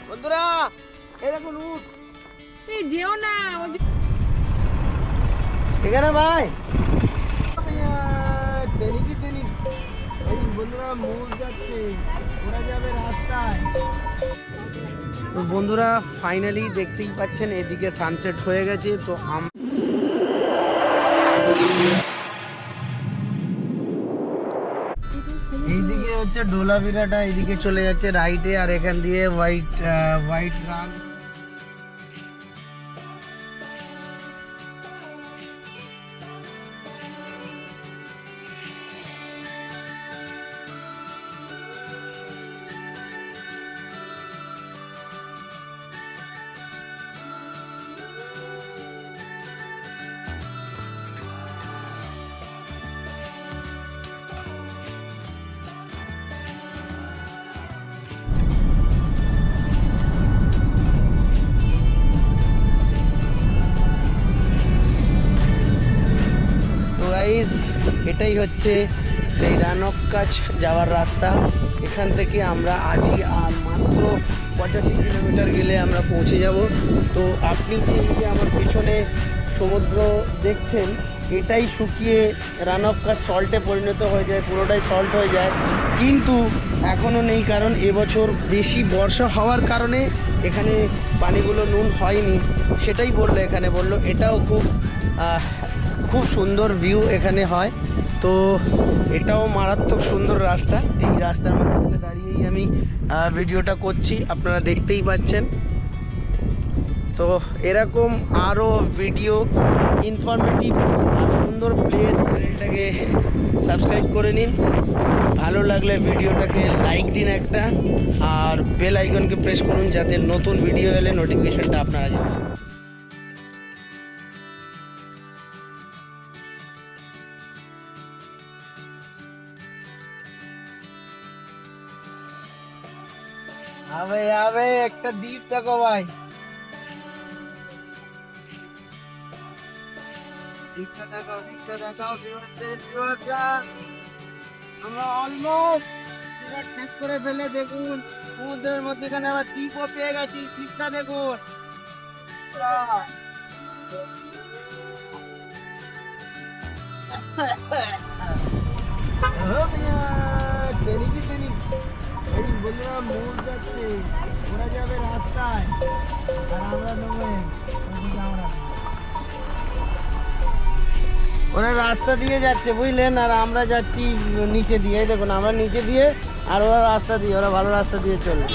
বন্ধুরা এরকম উঠ এই যেও না এখানে ভাই দেরি এই বন্ধুরা মোড় যাচ্ছে ওরা যাবে রাস্তায়। তো বন্ধুরা ফাইনালি দেখতেই পাচ্ছেন এদিকে সানসেট হয়ে গেছে। তো এইদিকে হচ্ছে ডোলাবিরাটা এইদিকে চলে যাচ্ছে রাইটে, আর এখান দিয়ে হোয়াইট রান। এটাই হচ্ছে সেই রানক্কাচ যাওয়ার রাস্তা। এখান থেকে আমরা আজই আর মাত্র 85 কিলোমিটার গেলে আমরা পৌঁছে যাব। তো আপনি যে আমার পেছনে সমুদ্র দেখছেন, এটাই শুকিয়ে রানক্কাচ সল্টে পরিণত হয়ে যায়, পুরোটাই সল্ট হয়ে যায়। কিন্তু এখনও নেই, কারণ এবছর বেশি বর্ষা হওয়ার কারণে এখানে পানিগুলো নুন হয়নি। সেটাই বললো, এখানে বললো এটাও খুব সুন্দর ভিউ এখানে হয়। তো এটাও মারাত্মক সুন্দর রাস্তা। এই রাস্তার মাঝখানে দাঁড়িয়েই আমি ভিডিওটা করছি, আপনারা দেখতেই পাচ্ছেন। তো এরকম আরও ভিডিও, ইনফরমেটিভ আর সুন্দর প্লেস, চ্যানেলটাকে সাবস্ক্রাইব করে নিন। ভালো লাগলে ভিডিওটাকে লাইক দিন একটা, আর বেল আইকনকে প্রেস করুন যাতে নতুন ভিডিও এলে নোটিফিকেশনটা আপনারা জানেন। আবে একটা দ্বীপ দেখো ভাই, দ্বীপটা দেখাও আমরা অলমোস্ট শেষ করে ফেলে। দেখুন সমুদ্রের মধ্যেখানে আবার দ্বীপও পেয়ে গেছি। দ্বীপটা দেখুন, বন্ধুরা মোড় যাচ্ছে, ওরা যাবে রাস্তায় আর আমরা নেবো। ওরা রাস্তা দিয়ে যাচ্ছে বুঝলেন, আর আমরা যাচ্ছি নিচে দিয়ে। দেখুন আমরা নিচে দিয়ে আর ওরা রাস্তা দিয়ে, ওরা ভালো রাস্তা দিয়ে চলবে।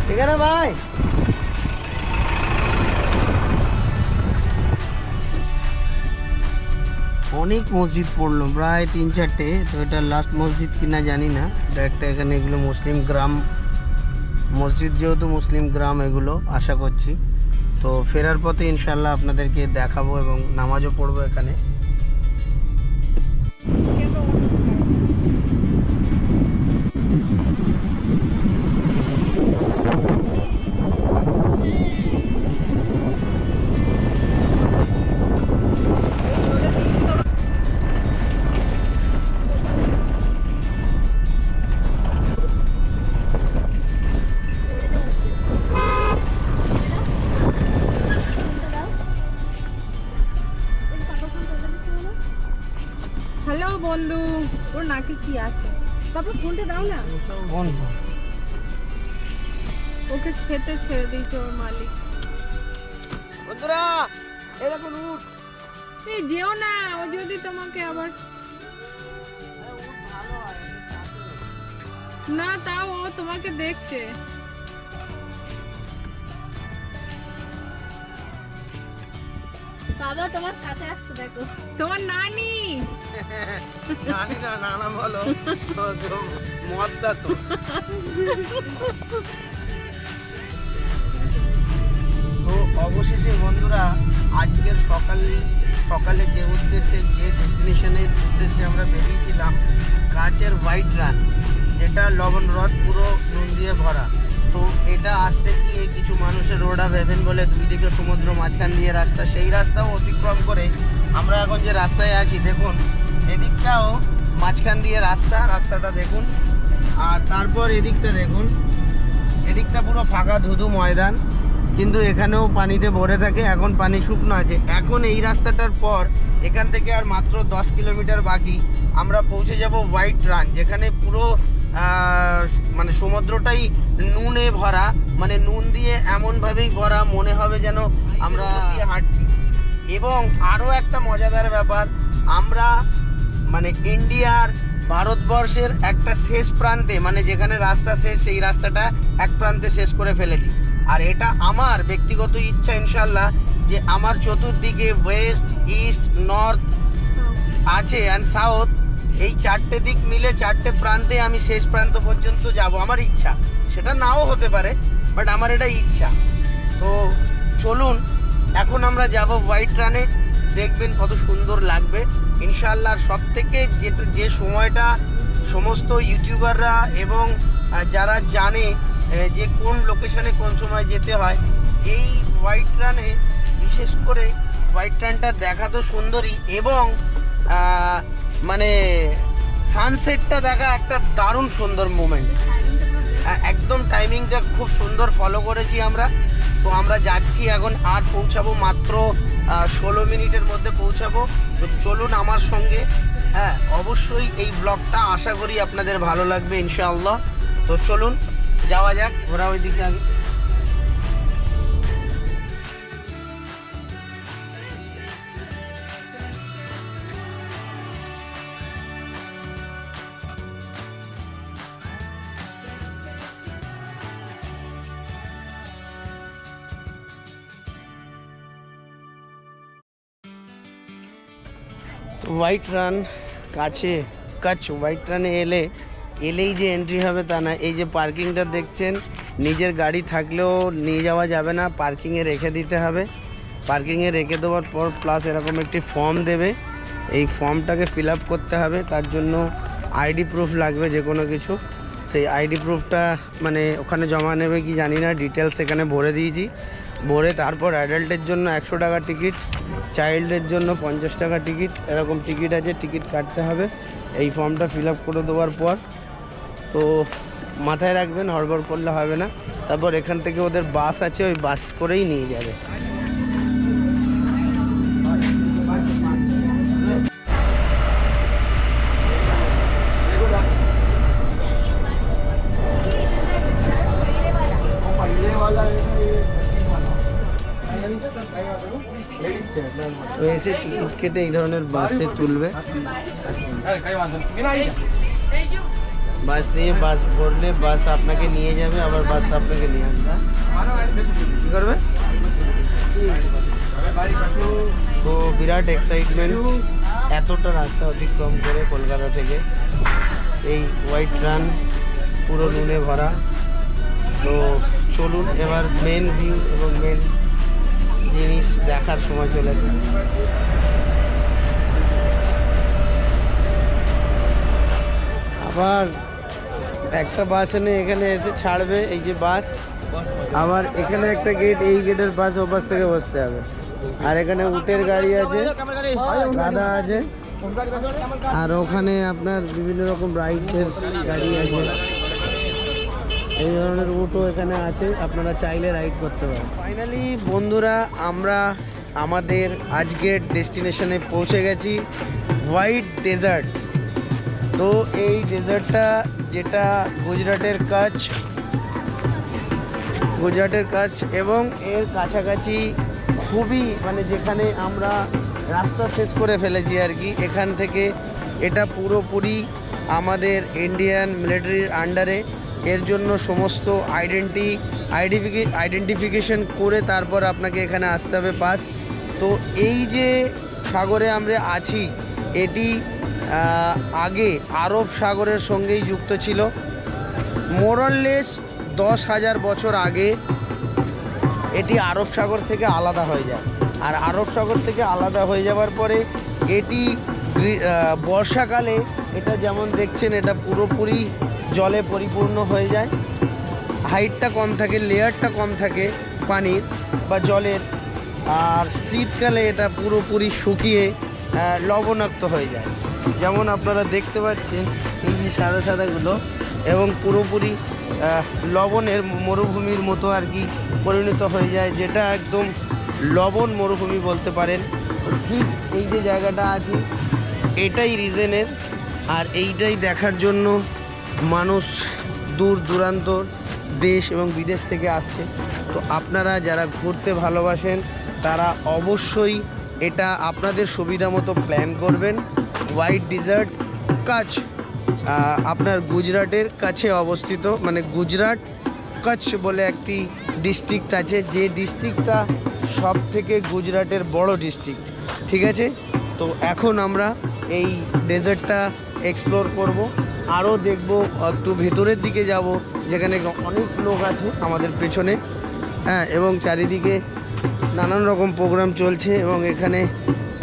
ঠিক আছে ভাই, অনেক মসজিদ পড়লো, প্রায় 3-4টে। তো এটা লাস্ট মসজিদ কিনা জানি না। এটা একটা, এখানে এগুলো মুসলিম গ্রাম মসজিদ, যেহেতু মুসলিম গ্রাম এগুলো আশা করছি। তো ফেরার পথে ইনশাল্লাহ আপনাদেরকে দেখাবো এবং নামাজও পড়বো এখানে। হ্যালো বন্ধু, ওর নাকি কি আছে? তারপর ফোনটা দাও না। ওকে খেতে ছেড়ে দিয়েছে ওর মালিক। বন্ধুরা এরকম উঠ, এই যেও না, ও যদি তোমাকে আবার না, তাও ও তোমাকে দেখছে। বাবা তোমার কাছে আসছে, দেখো তোমার নানি। জানি না, নানা বলো, মদ্দা তো। তো অবশেষে বন্ধুরা আজকের সকালে যে উদ্দেশ্যে, যে ডেস্টিনেশনের উদ্দেশ্যে আমরা বেরিয়েছিলাম, কাচের হোয়াইট রান, যেটা লবণ হ্রদ পুরো নুন দিয়ে ভরা। তো এটা আসতে গিয়ে কিছু মানুষের রোড অফ হেভেন বলে দুই দিকে সমুদ্র মাঝখান দিয়ে রাস্তা, সেই রাস্তাও অতিক্রম করে আমরা এখন যে রাস্তায় আছি দেখুন এদিকটাও মাঝখান দিয়ে রাস্তাটা দেখুন। আর তারপর এদিকটা দেখুন, এদিকটা পুরো ফাঁকা ধুধু ময়দান, কিন্তু এখানেও পানিতে ভরে থাকে। এখন পানি শুকনো আছে। এখন এই রাস্তাটার পর এখান থেকে আর মাত্র 10 কিলোমিটার বাকি আমরা পৌঁছে যাব হোয়াইট রান, যেখানে পুরো মানে সমুদ্রটাই নুনে ভরা, মানে নুন দিয়ে এমনভাবেই ভরা মনে হবে যেন আমরা দিয়ে হাঁটছি। এবং আরও একটা মজাদার ব্যাপার, আমরা মানে ইন্ডিয়ার ভারতবর্ষের একটা শেষ প্রান্তে, মানে যেখানে রাস্তা শেষ সেই রাস্তাটা এক প্রান্তে শেষ করে ফেলেছি। আর এটা আমার ব্যক্তিগত ইচ্ছা ইনশাল্লাহ যে আমার চতুর্দিকে ওয়েস্ট, ইস্ট, নর্থ আছে অ্যান্ড সাউথ, এই চারটে দিক মিলে চারটে প্রান্তে আমি শেষ প্রান্ত পর্যন্ত যাব। আমার ইচ্ছা, সেটা নাও হতে পারে, বাট আমার এটা ইচ্ছা। তো চলুন এখন আমরা যাব হোয়াইট রানে, দেখবেন কত সুন্দর লাগবে ইনশাআল্লাহ। সব থেকে যে সময়টা সমস্ত ইউটিউবাররা এবং যারা জানে যে কোন লোকেশনে কোন সময় যেতে হয়, এই হোয়াইট রানে বিশেষ করে হোয়াইট রানটা দেখা তো সুন্দরই, এবং মানে সানসেটটা দেখা একটা দারুণ সুন্দর মোমেন্ট। একদম টাইমিংটা খুব সুন্দর ফলো করেছি আমরা। তো আমরা যাচ্ছি এখন, আর পৌঁছাবো মাত্র 16 মিনিটের মধ্যে পৌঁছাবো। তো চলুন আমার সঙ্গে। হ্যাঁ, অবশ্যই এই ব্লগটা আশা করি আপনাদের ভালো লাগবে ইনশাআল্লাহ। তো চলুন যাওয়া যাক, ওরা ওইদিকে আগে। হোয়াইট রান কাছে, হোয়াইট রানে এলেই যে এন্ট্রি হবে তা না। এই যে পার্কিংটা দেখছেন, নিজের গাড়ি থাকলেও নিয়ে যাওয়া যাবে না, পার্কিংয়ে রেখে দিতে হবে। পার্কিংয়ে রেখে দেওয়ার পর প্লাস এরকম একটি ফর্ম দেবে, এই ফর্মটাকে ফিল আপ করতে হবে। তার জন্য আইডি প্রুফ লাগবে, যে কোনো কিছু। সেই আইডি প্রুফটা মানে ওখানে জমা নেবে কি জানি না, ডিটেলস এখানে ভরে দিয়েছি। ভরে তারপর অ্যাডাল্টের জন্য 100 টাকা টিকিট, চাইল্ডের জন্য 50 টাকা টিকিট, এরকম টিকিট আছে, টিকিট কাটতে হবে। এই ফর্মটা ফিল আপ করে দেওয়ার পর তো মাথায় রাখবেন, হড়বড় করলে হবে না। তারপর এখান থেকে ওদের বাস আছে, ওই বাস করেই নিয়ে যাবে। তো এসে টিকিট কেটে এই ধরনের বাসে তুলবে, বাস দিয়ে বাস ভরলে বাস আপনাকে নিয়ে যাবে, আবার বাস আপনাকে নিয়ে আসবে। কী করবে? তো বিরাট এক্সাইটমেন্ট এতটা রাস্তা অতিক্রম করে কলকাতা থেকে এই হোয়াইট রান পুরো নুনে ভরা। তো চলুন এবার মেন ভিউ এবং মেন জিনিস দেখার সময় চলেছে। আবার একটা বাস এখানে এসে ছাড়বে, এই যে বাস, আবার এখানে একটা গেট, এই গেটের পাশ ও পাশ থেকে বসতে হবে। আর এখানে উটের গাড়ি আছে, গাধা আছে, আর ওখানে আপনার বিভিন্ন রকম রাইডের গাড়ি আছে। এই ধরনের উটও এখানে আছে, আপনারা চাইলে রাইড করতে পারেন। ফাইনালি বন্ধুরা, আমরা আমাদের আজকের ডেস্টিনেশনে পৌঁছে গেছি, হোয়াইট ডেজার্ট। তো এই ডেজার্টটা যেটা গুজরাটের কাছ এবং এর কাছাকাছি খুবই, মানে যেখানে আমরা রাস্তা শেষ করে ফেলেছি আর কি, এখান থেকে এটা পুরোপুরি আমাদের ইন্ডিয়ান মিলিটারির আন্ডারে। এর জন্য সমস্ত আইডেন্টিফিকেশন করে তারপর আপনাকে এখানে আসতে হবে পাস। তো এই যে সাগরে আমরা আছি, এটি আগে আরব সাগরের সঙ্গেই যুক্ত ছিল। মোরললেস 10,000 বছর আগে এটি আরব সাগর থেকে আলাদা হয়ে যায়। আর আরব সাগর থেকে আলাদা হয়ে যাওয়ার পরে এটি বর্ষাকালে এটা যেমন দেখছেন, এটা পুরোপুরি জলে পরিপূর্ণ হয়ে যায়। হাইটটা কম থাকে, লেয়ারটা কম থাকে পানির বা জলের। আর শীতকালে এটা পুরোপুরি শুকিয়ে লবণাক্ত হয়ে যায়। যেমন আপনারা দেখতে পাচ্ছেন এই যে সাদা সাদাগুলো, এবং পুরোপুরি লবণের মরুভূমির মতো আর কি পরিণত হয়ে যায়, যেটা একদম লবণ মরুভূমি বলতে পারেন। ঠিক এই যে জায়গাটা আছে এটাই রিজনের, আর এইটাই দেখার জন্য মানুষ দূর দূরান্তর দেশ এবং বিদেশ থেকে আসছে। তো আপনারা যারা ঘুরতে ভালোবাসেন তারা অবশ্যই এটা আপনাদের সুবিধা মতো প্ল্যান করবেন। হোয়াইট ডেজার্ট কাছ আপনার গুজরাটের কাছে অবস্থিত, মানে গুজরাট কচ্ছ বলে একটি ডিস্ট্রিক্ট আছে, যে ডিস্ট্রিক্টটা সব থেকে গুজরাটের বড় ডিস্ট্রিক্ট। ঠিক আছে, তো এখন আমরা এই ডেজার্টটা এক্সপ্লোর করব, আরও দেখব, একটু ভেতরের দিকে যাব যেখানে অনেক লোক আছে আমাদের পেছনে, হ্যাঁ, এবং চারিদিকে নানান রকম প্রোগ্রাম চলছে, এবং এখানে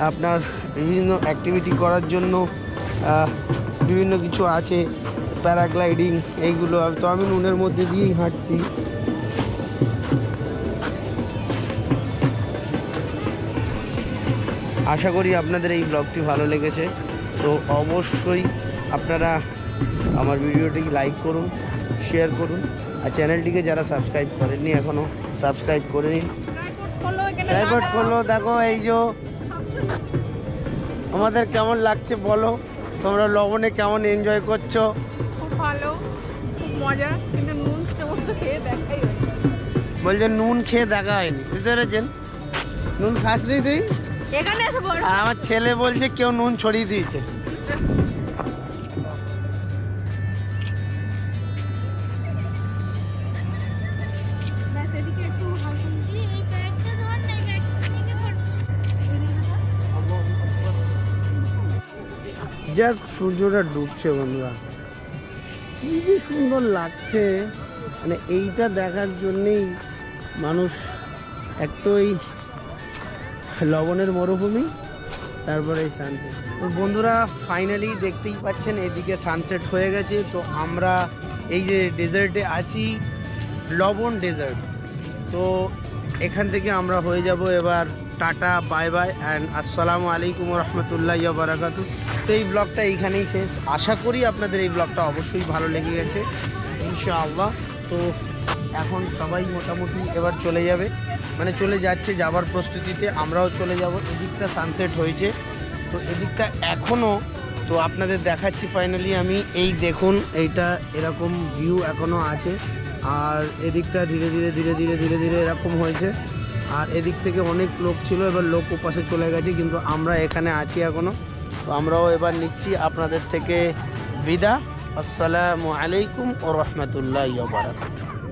আপনার বিভিন্ন অ্যাক্টিভিটি করার জন্য বিভিন্ন কিছু আছে, প্যারাগ্লাইডিং এইগুলো। তো আমি নুনের মধ্যে দিয়েই হাঁটছি। আশা করি আপনাদের এই ব্লগটি ভালো লেগেছে। তো অবশ্যই আপনারা আমার ভিডিওটিকে লাইক করুন, শেয়ার করুন, আর চ্যানেলটিকে যারা সাবস্ক্রাইব করেননি এখনও সাবস্ক্রাইব করে নিন। ট্রাইপড করলো, দেখো এই যে আমাদের কেমন লাগছে বলো, তোমরা লবণে কেমন এনজয় করছো? খুব ভালো, খুব মজা, কিন্তু নুন কেমন খেয়ে দেখাই হচ্ছে। বলছে নুন খেয়ে দেখা হয়নি, বুঝতে পেরেছেন? নুন খাসনি তুই? এখানে এসে বড় আর আমার ছেলে বলছে কেউ নুন ছড়িয়ে দিয়েছে। ব্যাস এদিকে একটু হালকা এই ব্যাগটা ধর না, এই ব্যাগটা থেকে জাস্ট সূর্যটা ডুবছে বন্ধুরা, কি যে সুন্দর লাগছে, মানে এইটা দেখার জন্যেই মানুষ, এক তো এই লবণের মরুভূমি, তারপরে এই সানসেট। তো বন্ধুরা ফাইনালি দেখতেই পাচ্ছেন এদিকে সানসেট হয়ে গেছে। তো আমরা এই যে ডেজার্টে আছি, লবণ ডেজার্ট, তো এখান থেকে আমরা হয়ে যাব এবার টাটা, বাই বাই অ্যান্ড আসসালামু আলাইকুম রহমতুল্লাহ বারাকাতু। তো এই ব্লগটা এইখানেই শেষ। আশা করি আপনাদের এই ব্লগটা অবশ্যই ভালো লেগে গেছে ইনশাআল্লাহ। তো এখন সবাই মোটামুটি এবার চলে যাবে, মানে চলে যাচ্ছে, যাবার প্রস্তুতিতে। আমরাও চলে যাব। এদিকটা সানসেট হয়েছে, তো এদিকটা এখনও, তো আপনাদের দেখাচ্ছি ফাইনালি আমি। এই দেখুন এইটা এরকম ভিউ এখনও আছে, আর এদিকটা ধীরে ধীরে ধীরে ধীরে ধীরে ধীরে এরকম হয়েছে। আর এদিক থেকে অনেক লোক ছিল, এবার লোক ওপাশে চলে গেছে, কিন্তু আমরা এখানে আছি এখনও। তো আমরাও এবার নিচ্ছি আপনাদের থেকে বিদা। আসসালামু আলাইকুম ও রহমতুল্লাহ বারাকাতুহু।